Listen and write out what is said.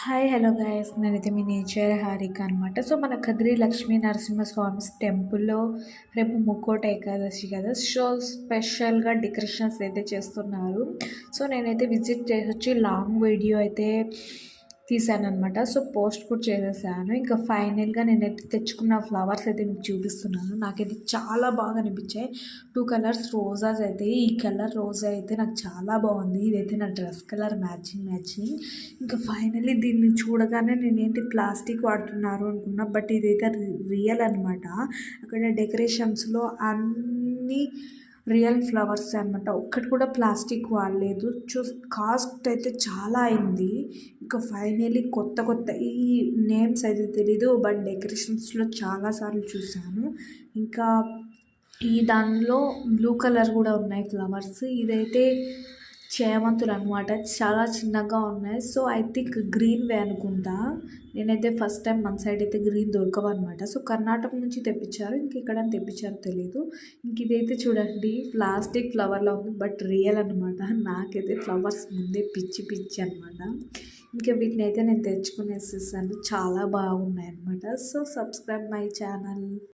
Hi hello guys నేనైతే మీ nature Harika అనమాట. So మన కదిరి లక్ష్మీ నరసింహస్వామి టెంపుల్లో రేపు ముక్కోట ఏకాదశి కదా. సో స్పెషల్గా డెకరేషన్స్ అయితే చేస్తున్నారు. సో నేనైతే విజిట్ చేసి వచ్చి లాంగ్ వీడియో అయితే తీసానమాట. సో పోస్ట్ కూడా చేసేసాను. ఇంకా ఫైనల్గా నేనైతే తెచ్చుకున్న ఫ్లవర్స్ అయితే మీకు చూపిస్తున్నాను. నాకైతే చాలా బాగా అనిపించాయి. 2 కలర్స్ రోజాస్ అయితే, ఈ కలర్ రోజా అయితే నాకు చాలా బాగుంది. ఇదైతే నా డ్రెస్ కలర్ మ్యాచింగ్. ఇంకా ఫైనల్లీ దీన్ని చూడగానే నేనేంటి ప్లాస్టిక్ వాడుతున్నారు అనుకున్నా, బట్ ఇదైతే రియల్ అనమాట. అక్కడ డెకరేషన్స్లో అన్నీ రియల్ ఫ్లవర్స్ అనమాట. ఒక్కటి కూడా ప్లాస్టిక్ వాడలేదు. కాస్ట్ అయితే చాలా అయింది. ఇంకా ఫైనల్లీ కొత్త ఈ నేమ్స్ అయితే తెలీదు, బట్ డెకరేషన్స్లో చాలాసార్లు చూసాను. ఇంకా ఈ దానిలో బ్లూ కలర్ కూడా ఉన్నాయి ఫ్లవర్స్. ఇదైతే చేమంతులు అనమాట. చాలా చిన్నగా ఉన్నాయి. సో ఐ థింక్ గ్రీన్వే అనుకుంటా. నేనైతే ఫస్ట్ టైం మన సైడ్ అయితే గ్రీన్ దొరకవు అనమాట. సో కర్ణాటక నుంచి తెప్పించారు. ఇంక ఇక్కడ తెప్పించారో తెలీదు. ఇంక ఇదైతే చూడండి ప్లాస్టిక్ ఫ్లవర్లా ఉంది, బట్ రియల్ అనమాట. నాకైతే ఫ్లవర్స్ ముందే పిచ్చి అనమాట. ఇంకా వీటిని అయితే నేను తెచ్చుకునేసేసాను. చాలా బాగున్నాయి అనమాట. So subscribe my channel.